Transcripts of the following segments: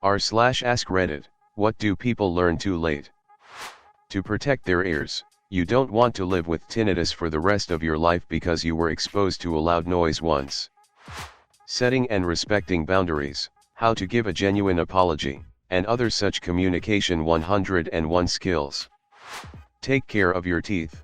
r/AskReddit, what do people learn too late? To protect their ears, you don't want to live with tinnitus for the rest of your life because you were exposed to a loud noise once. Setting and respecting boundaries, how to give a genuine apology, and other such communication 101 skills. Take care of your teeth.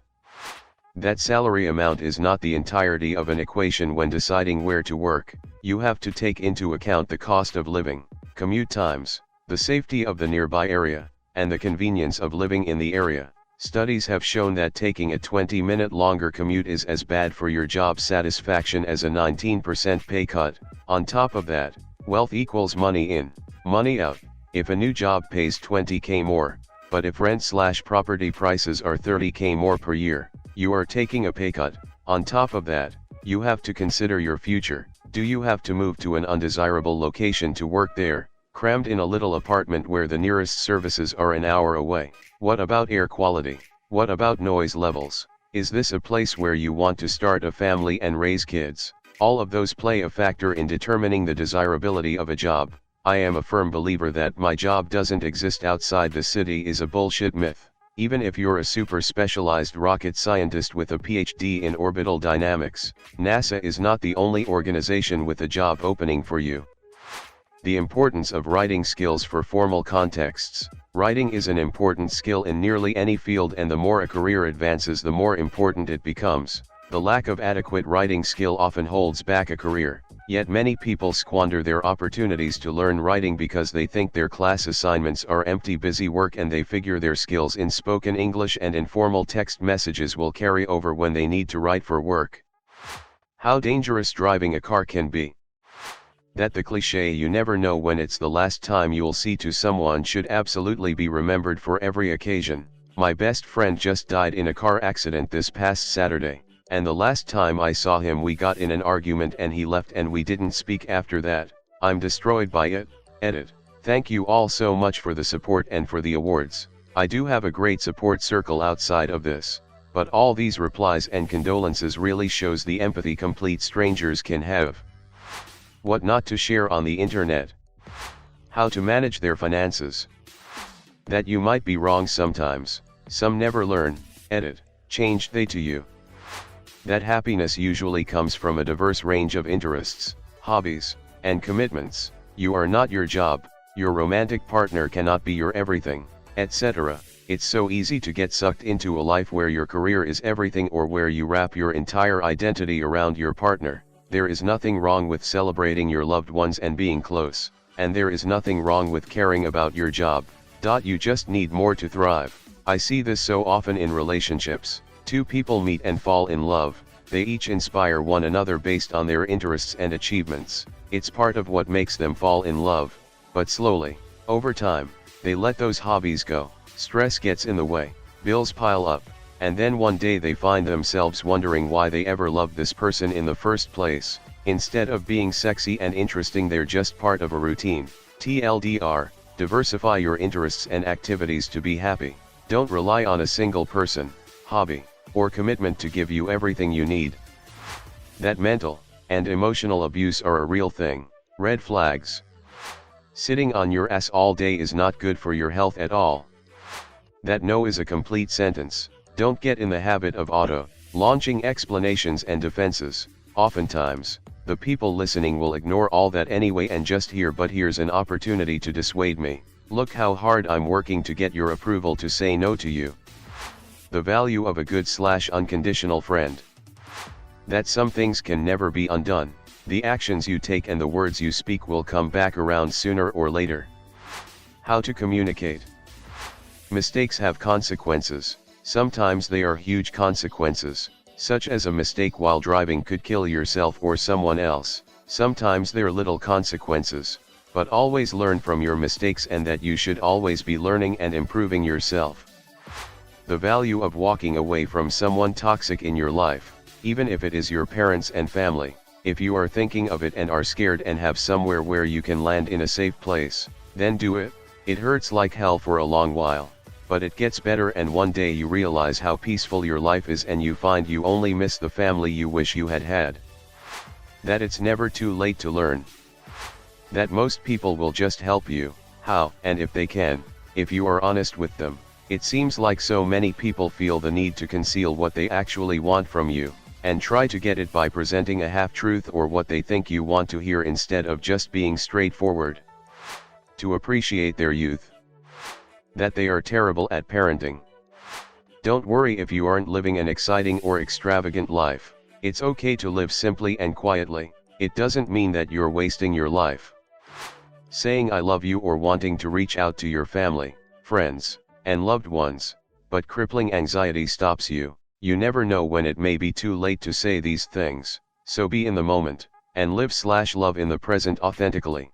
That salary amount is not the entirety of an equation when deciding where to work. You have to take into account the cost of living, commute times, the safety of the nearby area, and the convenience of living in the area. Studies have shown that taking a 20-minute longer commute is as bad for your job satisfaction as a 19% pay cut. On top of that, wealth equals money in, money out. If a new job pays 20k more, but if rent/property prices are 30k more per year, you are taking a pay cut. On top of that, you have to consider your future. Do you have to move to an undesirable location to work there, crammed in a little apartment where the nearest services are an hour away? What about air quality? What about noise levels? Is this a place where you want to start a family and raise kids? All of those play a factor in determining the desirability of a job. I am a firm believer that my job doesn't exist outside the city is a bullshit myth. Even if you're a super specialized rocket scientist with a PhD in orbital dynamics, NASA is not the only organization with a job opening for you. The importance of writing skills for formal contexts. Writing is an important skill in nearly any field, and the more a career advances, the more important it becomes. The lack of adequate writing skill often holds back a career. Yet many people squander their opportunities to learn writing because they think their class assignments are empty busy work, and they figure their skills in spoken English and informal text messages will carry over when they need to write for work. How dangerous driving a car can be. That the cliché "you never know when it's the last time you'll see" to someone should absolutely be remembered for every occasion. My best friend just died in a car accident this past Saturday. And the last time I saw him we got in an argument and he left and we didn't speak after that. I'm destroyed by it. Edit. Thank you all so much for the support and for the awards. I do have a great support circle outside of this, but all these replies and condolences really shows the empathy complete strangers can have. What not to share on the internet. How to manage their finances. That you might be wrong sometimes. Some never learn. Edit. Changed they to you. That happiness usually comes from a diverse range of interests, hobbies, and commitments. You are not your job, your romantic partner cannot be your everything, etc. It's so easy to get sucked into a life where your career is everything, or where you wrap your entire identity around your partner. There is nothing wrong with celebrating your loved ones and being close, and there is nothing wrong with caring about your job. You just need more to thrive. I see this so often in relationships. Two people meet and fall in love. They each inspire one another based on their interests and achievements. It's part of what makes them fall in love. But slowly, over time, they let those hobbies go. Stress gets in the way, bills pile up, and then one day they find themselves wondering why they ever loved this person in the first place. Instead of being sexy and interesting, they're just part of a routine. TLDR, diversify your interests and activities to be happy. Don't rely on a single person, hobby, or commitment to give you everything you need. That mental and emotional abuse are a real thing. Red flags. Sitting on your ass all day is not good for your health at all. That no is a complete sentence. Don't get in the habit of launching explanations and defenses. Oftentimes, the people listening will ignore all that anyway and just hear, "But here's an opportunity to dissuade me. Look how hard I'm working to get your approval to say no to you." The value of a good/unconditional friend. That some things can never be undone. The actions you take and the words you speak will come back around sooner or later. How to communicate. Mistakes have consequences. Sometimes they are huge consequences, such as a mistake while driving could kill yourself or someone else. Sometimes they're little consequences, but always learn from your mistakes, and that you should always be learning and improving yourself. The value of walking away from someone toxic in your life, even if it is your parents and family. If you are thinking of it and are scared and have somewhere where you can land in a safe place, then do it. It hurts like hell for a long while, but it gets better, and one day you realize how peaceful your life is, and you find you only miss the family you wish you had had. That it's never too late to learn. That most people will just help you, How, and if they can, if you are honest with them. It seems like so many people feel the need to conceal what they actually want from you, and try to get it by presenting a half-truth or what they think you want to hear instead of just being straightforward. To appreciate their youth. That they are terrible at parenting. Don't worry if you aren't living an exciting or extravagant life. It's okay to live simply and quietly. It doesn't mean that you're wasting your life. Saying I love you or wanting to reach out to your family, friends, and loved ones, but crippling anxiety stops you. You never know when it may be too late to say these things, so be in the moment, and live/love in the present authentically.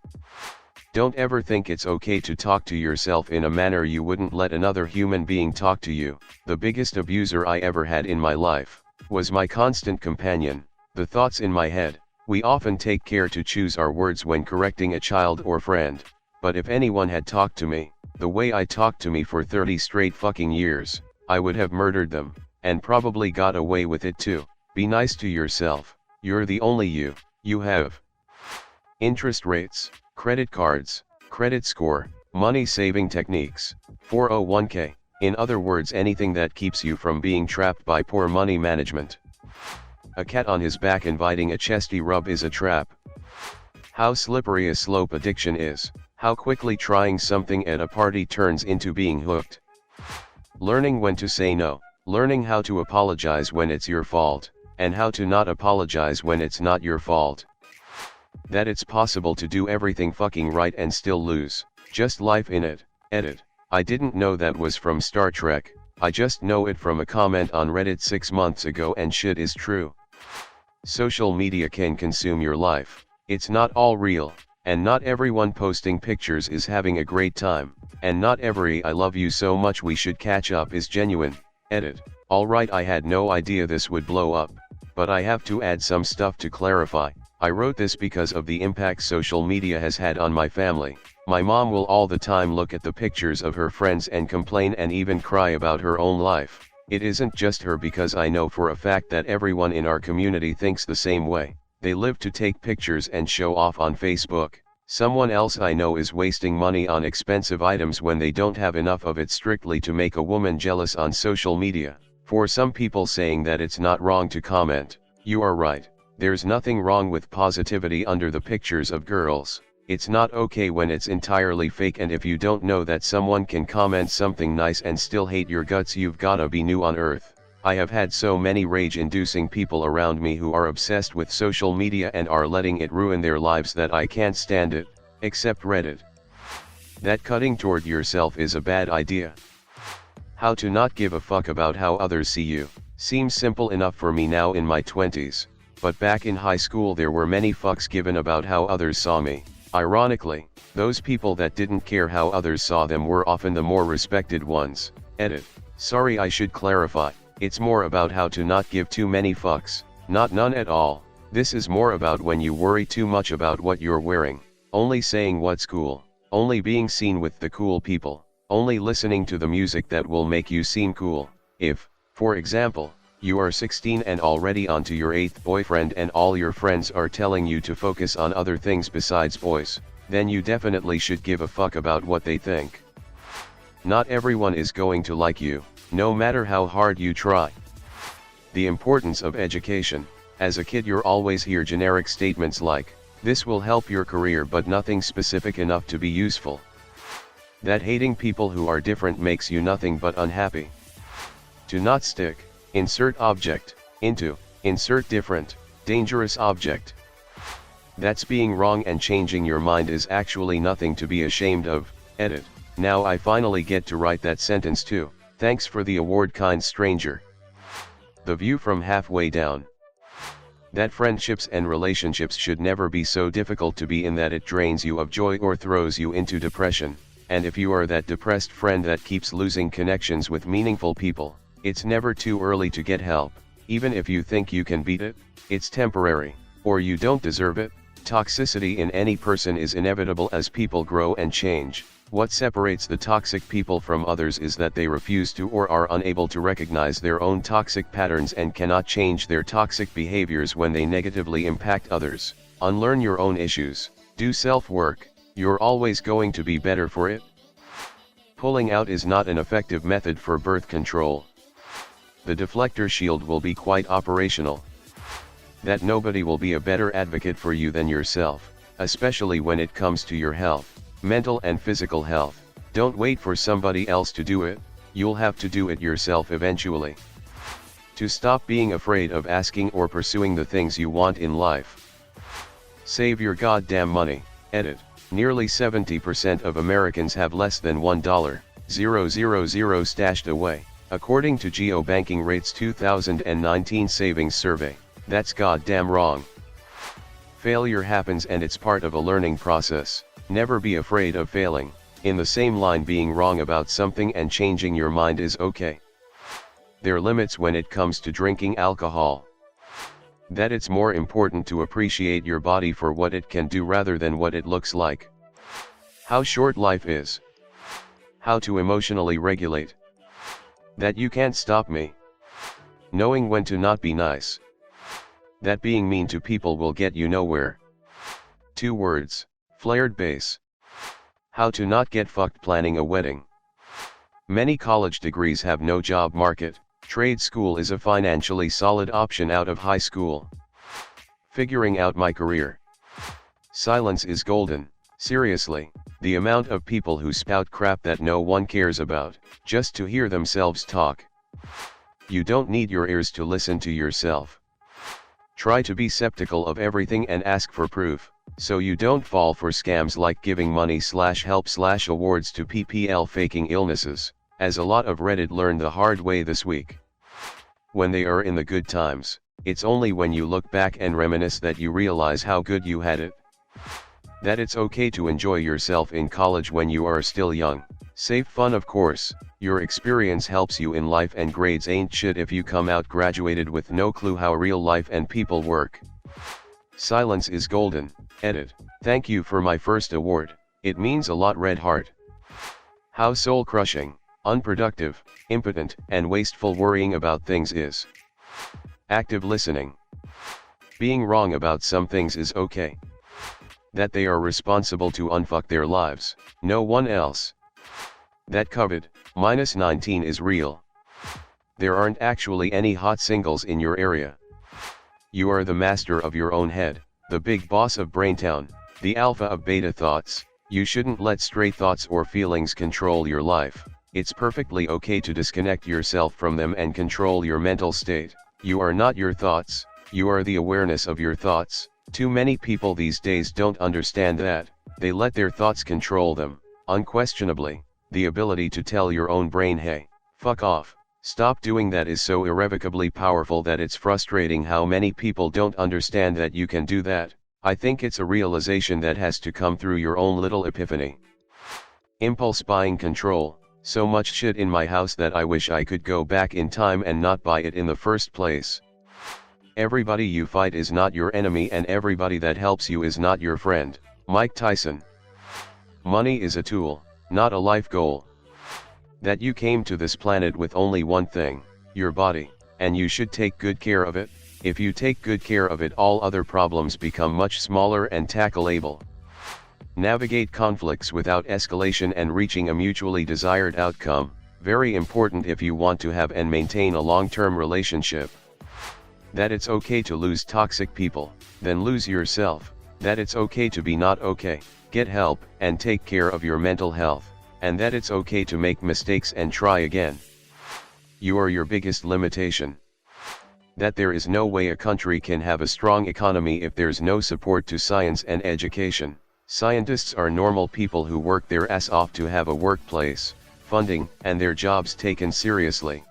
Don't ever think it's okay to talk to yourself in a manner you wouldn't let another human being talk to you. The biggest abuser I ever had in my life was my constant companion, the thoughts in my head. We often take care to choose our words when correcting a child or friend, but if anyone had talked to me, the way I talked to me for 30 straight fucking years, I would have murdered them, and probably got away with it too. Be nice to yourself, you're the only you have. Interest rates, credit cards, credit score, money saving techniques, 401k, in other words anything that keeps you from being trapped by poor money management. A cat on his back inviting a chesty rub is a trap. How slippery a slope addiction is, how quickly trying something at a party turns into being hooked. Learning when to say no, learning how to apologize when it's your fault, and how to not apologize when it's not your fault. That it's possible to do everything fucking right and still lose, just life in it. Edit. I didn't know that was from Star Trek, I just know it from a comment on Reddit 6 months ago and shit is true. Social media can consume your life, it's not all real, and not everyone posting pictures is having a great time, and not every I love you so much we should catch up is genuine. Edit. Alright, I had no idea this would blow up, but I have to add some stuff to clarify. I wrote this because of the impact social media has had on my family. My mom will all the time look at the pictures of her friends and complain and even cry about her own life. It isn't just her, because I know for a fact that everyone in our community thinks the same way. They live to take pictures and show off on Facebook. Someone else I know is wasting money on expensive items when they don't have enough of it, strictly to make a woman jealous on social media. For some people saying that it's not wrong to comment, you are right. There's nothing wrong with positivity under the pictures of girls. It's not okay when it's entirely fake, and if you don't know that someone can comment something nice and still hate your guts, you've gotta be new on earth. I have had so many rage-inducing people around me who are obsessed with social media and are letting it ruin their lives that I can't stand it, except Reddit. That cutting toward yourself is a bad idea. How to not give a fuck about how others see you seems simple enough for me now in my 20s, but back in high school there were many fucks given about how others saw me. Ironically, those people that didn't care how others saw them were often the more respected ones. Edit. Sorry, I should clarify, it's more about how to not give too many fucks, not none at all. This is more about when you worry too much about what you're wearing, only saying what's cool, only being seen with the cool people, only listening to the music that will make you seem cool. If, for example, you are 16 and already onto your 8th boyfriend and all your friends are telling you to focus on other things besides boys, then you definitely should give a fuck about what they think. Not everyone is going to like you, no matter how hard you try. The importance of education. As a kid you're always hear generic statements like, this will help your career, but nothing specific enough to be useful. That hating people who are different makes you nothing but unhappy. To not stick. Insert object, into, insert different, dangerous object. That's being wrong, and changing your mind is actually nothing to be ashamed of. Edit. Now I finally get to write that sentence too. Thanks for the award, kind stranger. The view from halfway down. That friendships and relationships should never be so difficult to be in that it drains you of joy or throws you into depression, and if you are that depressed friend that keeps losing connections with meaningful people, it's never too early to get help. Even if you think you can beat it, it's temporary, or you don't deserve it. Toxicity in any person is inevitable as people grow and change. What separates the toxic people from others is that they refuse to or are unable to recognize their own toxic patterns and cannot change their toxic behaviors when they negatively impact others. Unlearn your own issues, do self-work. You're always going to be better for it. Pulling out is not an effective method for birth control. The deflector shield will be quite operational. That nobody will be a better advocate for you than yourself, especially when it comes to your health, mental and physical health. Don't wait for somebody else to do it, you'll have to do it yourself eventually. To stop being afraid of asking or pursuing the things you want in life. Save your goddamn money. Edit. Nearly 70% of Americans have less than $1,000 stashed away, according to GeoBanking Rate's 2019 savings survey. That's goddamn wrong. Failure happens and it's part of a learning process. Never be afraid of failing. In the same line, being wrong about something and changing your mind is okay. There are limits when it comes to drinking alcohol. That it's more important to appreciate your body for what it can do rather than what it looks like. How short life is. How to emotionally regulate. That you can't stop me. Knowing when to not be nice. That being mean to people will get you nowhere. 2 words, flared bass. How to not get fucked planning a wedding. Many college degrees have no job market. Trade school is a financially solid option out of high school. Figuring out my career. Silence is golden. Seriously, the amount of people who spout crap that no one cares about, just to hear themselves talk. You don't need your ears to listen to yourself. Try to be skeptical of everything and ask for proof, so you don't fall for scams like giving money/help/awards to PPL faking illnesses, as a lot of Reddit learned the hard way this week. When they are in the good times, it's only when you look back and reminisce that you realize how good you had it. That it's okay to enjoy yourself in college when you are still young. Safe fun, of course. Your experience helps you in life and grades ain't shit if you come out graduated with no clue how real life and people work. Silence is golden. Edit. Thank you for my first award. It means a lot, Red Heart. How soul-crushing, unproductive, impotent, and wasteful worrying about things is. Active listening. Being wrong about some things is okay. That they are responsible to unfuck their lives, no one else. That COVID-19 is real. There aren't actually any hot singles in your area. You are the master of your own head, the big boss of Braintown, the alpha of beta thoughts. You shouldn't let stray thoughts or feelings control your life. It's perfectly okay to disconnect yourself from them and control your mental state. You are not your thoughts, you are the awareness of your thoughts. Too many people these days don't understand that. They let their thoughts control them. Unquestionably, the ability to tell your own brain, hey, fuck off, stop doing that, is so irrevocably powerful that it's frustrating how many people don't understand that you can do that. I think it's a realization that has to come through your own little epiphany. Impulse buying control. So much shit in my house that I wish I could go back in time and not buy it in the first place. Everybody you fight is not your enemy, and everybody that helps you is not your friend. Mike Tyson. Money is a tool, not a life goal. That you came to this planet with only one thing, your body, and you should take good care of it. If you take good care of it, all other problems become much smaller and tackleable. Navigate conflicts without escalation and reaching a mutually desired outcome, very important if you want to have and maintain a long-term relationship. That it's okay to lose toxic people, then lose yourself. That it's okay to be not okay, get help, and take care of your mental health, and that it's okay to make mistakes and try again. You are your biggest limitation. That there is no way a country can have a strong economy if there's no support to science and education. Scientists are normal people who work their ass off to have a workplace, funding, and their jobs taken seriously.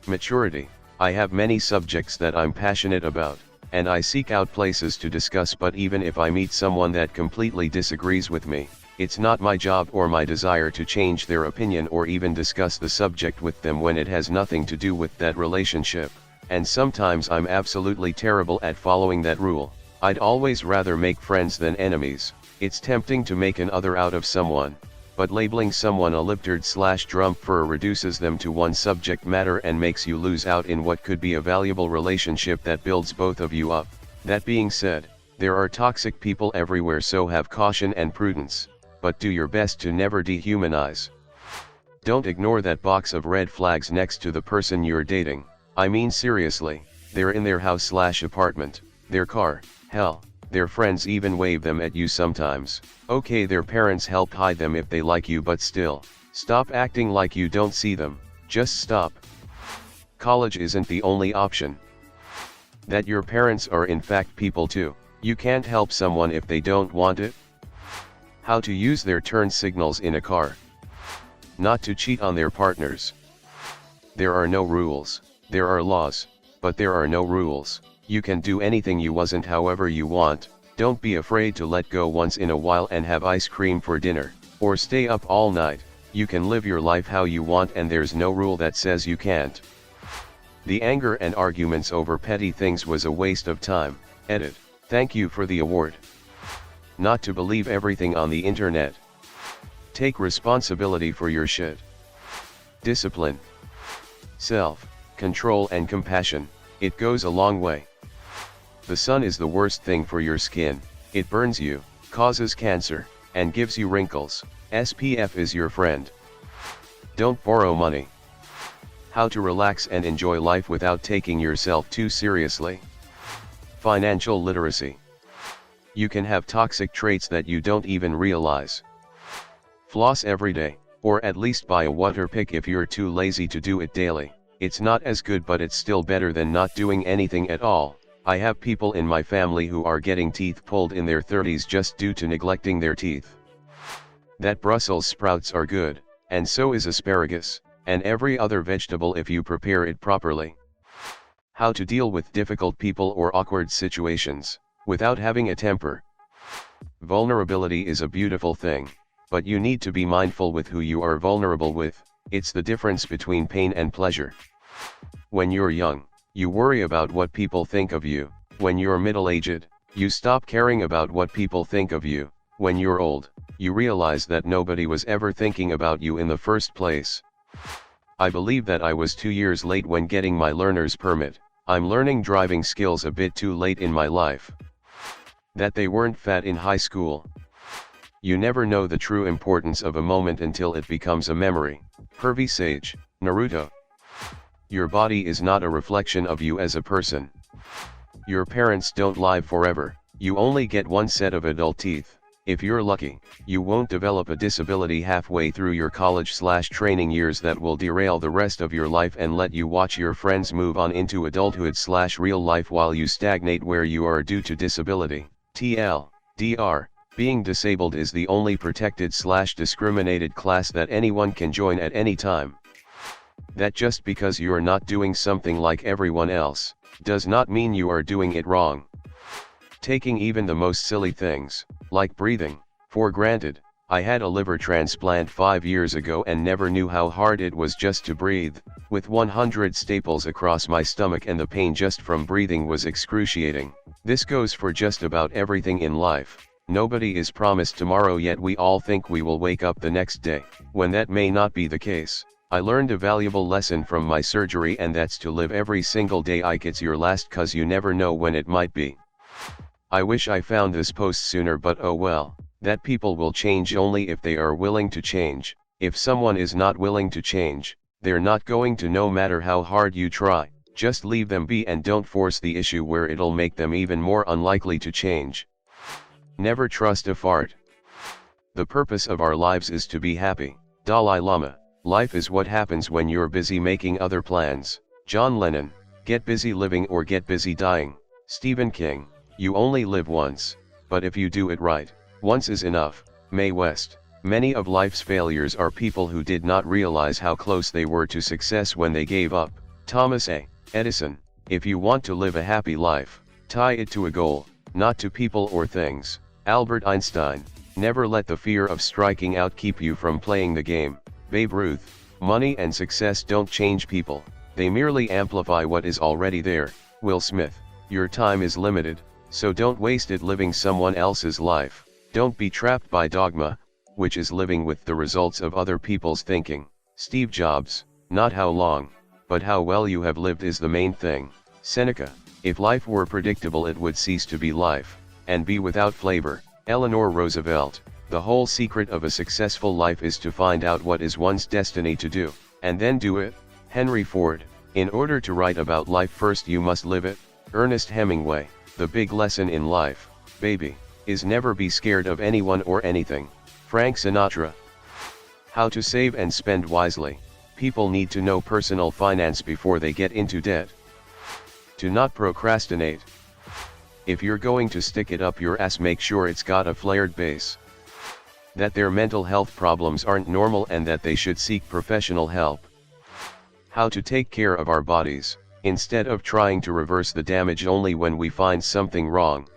Maturity. I have many subjects that I'm passionate about, and I seek out places to discuss, but even if I meet someone that completely disagrees with me, it's not my job or my desire to change their opinion or even discuss the subject with them when it has nothing to do with that relationship, and sometimes I'm absolutely terrible at following that rule. I'd always rather make friends than enemies. It's tempting to make an other out of someone, but labeling someone a libtard/drumpfer reduces them to one subject matter and makes you lose out in what could be a valuable relationship that builds both of you up. That being said, There are toxic people everywhere, so have caution and prudence, but do your best to never dehumanize. Don't ignore that box of red flags next to the person you're dating. I mean seriously, they're in their house/apartment, their car, hell, their friends even wave them at you sometimes. Okay, their parents help hide them if they like you, but still, stop acting like you don't see them, just stop. College isn't the only option. That your parents are in fact people too. You can't help someone if they don't want it. How to use their turn signals in a car. Not to cheat on their partners. There are no rules. There are laws, but there are no rules. You can do anything you wasn't however you want. Don't be afraid to let go once in a while and have ice cream for dinner, or stay up all night. You can live your life how you want and there's no rule that says you can't. The anger and arguments over petty things was a waste of time. Edit. Thank you for the award. Not to believe everything on the internet. Take responsibility for your shit. Discipline. Self-control and compassion, it goes a long way. The sun is the worst thing for your skin. It burns you, causes cancer, and gives you wrinkles. SPF is your friend. Don't borrow money. How to relax and enjoy life without taking yourself too seriously. Financial literacy. You can have toxic traits that you don't even realize. Floss every day, or at least buy a water pick if you're too lazy to do it daily. It's not as good, but it's still better than not doing anything at all. I have people in my family who are getting teeth pulled in their 30s just due to neglecting their teeth. That Brussels sprouts are good, and so is asparagus, and every other vegetable if you prepare it properly. How to deal with difficult people or awkward situations, without having a temper. Vulnerability is a beautiful thing, but you need to be mindful with who you are vulnerable with. It's the difference between pain and pleasure. When you're young, you worry about what people think of you. When you're middle-aged, you stop caring about what people think of you. When you're old, you realize that nobody was ever thinking about you in the first place. I believe that I was 2 years late when getting my learner's permit. I'm learning driving skills a bit too late in my life. That they weren't fat in high school. You never know the true importance of a moment until it becomes a memory. Hervey Sage, Naruto. Your body is not a reflection of you as a person. Your parents don't live forever. You only get one set of adult teeth. If you're lucky, you won't develop a disability halfway through your college/training years that will derail the rest of your life and let you watch your friends move on into adulthood/real life while you stagnate where you are due to disability. TLDR, being disabled is the only protected/discriminated class that anyone can join at any time. That just because you're not doing something like everyone else, does not mean you are doing it wrong. Taking even the most silly things, like breathing, for granted. I had a liver transplant 5 years ago and never knew how hard it was just to breathe, with 100 staples across my stomach, and the pain just from breathing was excruciating. This goes for just about everything in life. Nobody is promised tomorrow, yet we all think we will wake up the next day, when that may not be the case. I learned a valuable lesson from my surgery, and that's to live every single day like it's your last, 'cause you never know when it might be. I wish I found this post sooner, but oh well. That people will change only if they are willing to change. If someone is not willing to change, they're not going to, no matter how hard you try. Just leave them be and don't force the issue where it'll make them even more unlikely to change. Never trust a fart. The purpose of our lives is to be happy. Dalai Lama. Life is what happens when you're busy making other plans. John Lennon. Get busy living or get busy dying. Stephen King. You only live once, but if you do it right, once is enough. Mae West. Many of life's failures are people who did not realize how close they were to success when they gave up. Thomas A. Edison. If you want to live a happy life, tie it to a goal, not to people or things. Albert Einstein. Never let the fear of striking out keep you from playing the game. Babe Ruth. Money and success don't change people, they merely amplify what is already there. Will Smith. Your time is limited, so don't waste it living someone else's life. Don't be trapped by dogma, which is living with the results of other people's thinking. Steve Jobs. Not how long, but how well you have lived is the main thing. Seneca. If life were predictable, it would cease to be life. and be without flavor. Eleanor Roosevelt. The whole secret of a successful life is to find out what is one's destiny to do, and then do it. Henry Ford. In order to write about life first you must live it. Ernest Hemingway. The big lesson in life, baby, is never be scared of anyone or anything. Frank Sinatra. How to save and spend wisely. People need to know personal finance before they get into debt. To not procrastinate. If you're going to stick it up your ass, make sure it's got a flared base. That their mental health problems aren't normal and that they should seek professional help. How to take care of our bodies, instead of trying to reverse the damage only when we find something wrong.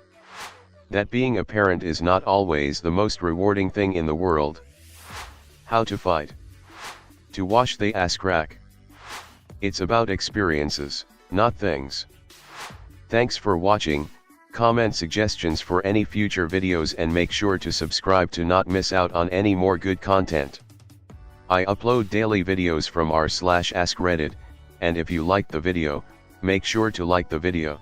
That being a parent is not always the most rewarding thing in the world. How to fight. To wash the ass crack. It's about experiences, not things. Thanks for watching. Comment suggestions for any future videos and make sure to subscribe to not miss out on any more good content. I upload daily videos from r/AskReddit, and if you liked the video, make sure to like the video.